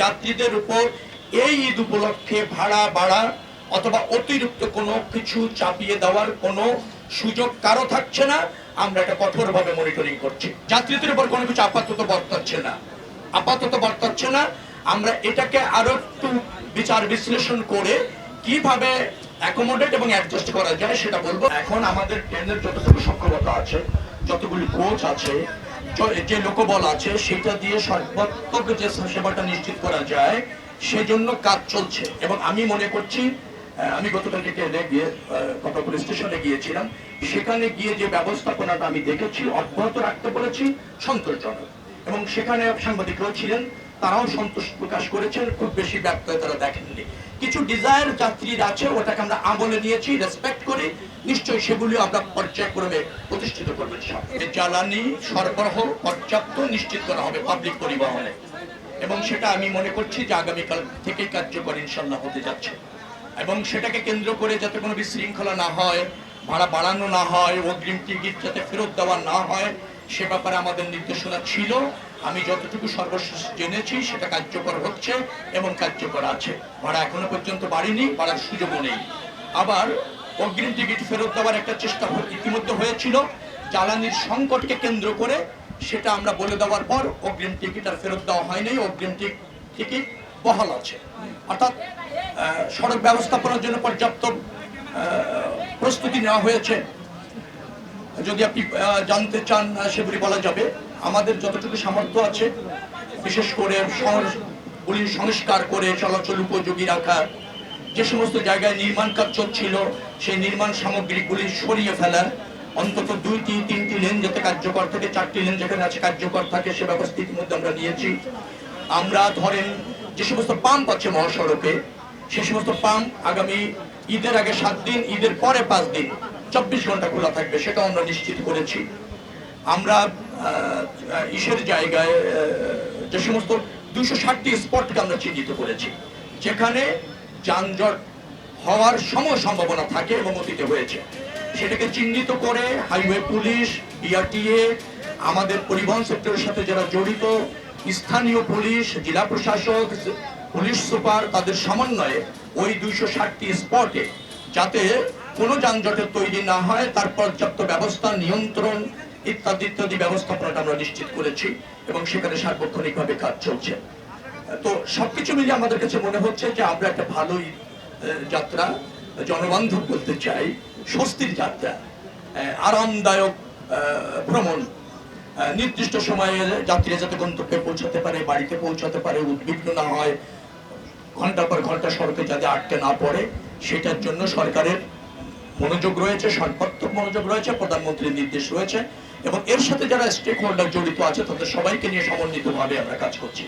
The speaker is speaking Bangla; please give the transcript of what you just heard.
যাত্রীদের উপর এই ঈদ উপলক্ষে ভাড়া বাড়া অথবা অতিরিক্ত কোনো কিছু চাপিয়ে দেওয়ার কোনো সুযোগ কারো থাকছে না। আমরা এটা কঠোরভাবে মনিটরিং করছি। যাত্রীদের উপর কোনো কিছু আপাতত বর্তাচ্ছে না। আমরা এটাকে আরো একটু বিচার বিশ্লেষণ করে কিভাবে অ্যাকোমোডেট এবং অ্যাডজাস্ট করা যায় সেটা বলবো। এখন আমাদের ট্রেনের যতটুকু সক্ষমতা আছে, যতগুলি কোচ আছে, যে লোকবল আছে, সেটা দিয়ে সর্বাত্মক যে সেবাটা নিশ্চিত করা যায় সেজন্য কাজ চলছে। এবং আমি মনে করছি, আমি গতকালকে ট্রেনে গিয়ে কটকপুর স্টেশনে গিয়েছিলাম, সেখানে গিয়ে যে ব্যবস্থাপনাটা আমি দেখেছি অব্যাহত রাখতে বলেছি, সন্তোষজনক। এবং সেখানে সাংবাদিকরাও ছিলেন, তারাও সন্তোষ প্রকাশ করেছেন। খুব বেশি ব্যত্যয় তারা দেখেননি। কিছু ডিজায়ার যাত্রীর আছে, ওটাকে আমরা আমলে নিয়েছি, রেসপেক্ট করি। নিশ্চয়ই সেগুলি আমরা পর্যায়ক্রমে প্রতিষ্ঠিত করবেন। জ্বালানি সরবরাহ পর্যাপ্ত নিশ্চিত করা হবে পাবলিক পরিবহনে, এবং সেটা আমি মনে করছি যে আগামীকাল থেকেই কার্যকর ইনশাল্লাহ হতে যাচ্ছে। এবং সেটাকে কেন্দ্র করে যাতে কোনো বিশৃঙ্খলা না হয়, ভাড়া বাড়ানো না হয়, অগ্রিম টিকিট যাতে ফেরত দেওয়া না হয়, সে ব্যাপারে আমাদের নির্দেশনা ছিল। আমি যতটুকু সর্বশেষ জেনেছি সেটা কার্যকর হচ্ছে এবং কার্যকর আছে। ভাড়া এখনো পর্যন্ত বাড়েনি, বাড়ার সুযোগও নেই। আবার অগ্রিম টিকিট ফেরত দেওয়ার একটা চেষ্টা ইতিমধ্যে হয়েছিল, জ্বালানির সংকটকে কেন্দ্র করে। সেটা আমরা বলে দেওয়ার পর অগ্রিম টিকিট আর ফেরত দেওয়া হয়নি, অগ্রিম টিকিট বহাল আছে। অর্থাৎ সড়ক ব্যবস্থাপনার জন্য পর্যাপ্ত প্রস্তুতি নেওয়া হয়েছে। যদি আপনি জানতে চান সেগুলি বলা যাবে। আমাদের যতটুকু সামর্থ্য আছে, বিশেষ করে শহরগুলি সংস্কার করে চলাচল উপযোগী রাখা, যে সমস্ত জায়গায় নির্মাণ কাজ চলছিল সেই নির্মাণ সামগ্রীগুলি সরিয়ে ফেলা, অন্তত 2-3টি লেন যাতে কার্যকর থাকে, 4টি লেন যেখানে আছে কার্যকর থাকে, সে ব্যবস্থা ইতিমধ্যে আমরা নিয়েছি। আমরা ধরেন যে সমস্ত পাম্প আছে মহাসড়কে, সে সমস্ত পাম্প আগামী ঈদের আগে 7 দিন, ঈদের পরে 5 দিন 24 ঘন্টা খোলা থাকবে, সেটাও আমরা নিশ্চিত করেছি। আমরা ইসের জায়গায় যে সমস্ত 260টি স্পটকে আমরা চিহ্নিত করেছি, যেখানে যানজট হওয়ার সম্ভাবনা থাকে এবং অতীতে হয়েছে, সেটাকে চিহ্নিত করে হাইওয়ে পুলিশ, বিআরটিএ, আমাদের পরিবহন সেক্টরের সাথে যারা জড়িত, স্থানীয় পুলিশ, জেলা প্রশাসক, পুলিশ সুপার, তাদের সমন্বয়ে ওই 260টি স্পটে যাতে কোনো যানজটের তৈরি না হয় তার পর্যাপ্ত ব্যবস্থা, নিয়ন্ত্রণ ইত্যাদি ব্যবস্থাপনাটা আমরা নিশ্চিত করেছি এবং সেখানে সার্বক্ষণিকভাবে কাজ চলছে। তো সবকিছু মিলিয়ে আমাদের কাছে মনে হচ্ছে যে আমরা একটা ভালোই যাত্রা, জনবান্ধব করতে চাই, স্বস্তির যাত্রা, আরামদায়ক ভ্রমণ, নির্দিষ্ট সময়ে যাত্রীরা যাতে গন্তব্যে পৌঁছাতে পারে, বাড়িতে পৌঁছাতে পারে, উদ্বিগ্ন না হয়, ঘন্টার পর ঘন্টা সড়কে যাতে আটকে না পড়ে, সেটার জন্য সরকারের মনোযোগ রয়েছে, সর্বাত্মক মনোযোগ রয়েছে, প্রধানমন্ত্রীর নির্দেশ রয়েছে এবং এর সাথে যারা স্টেক হোল্ডার জড়িত আছে তাদের সবাইকে নিয়ে সমন্বিতভাবে আমরা কাজ করছি।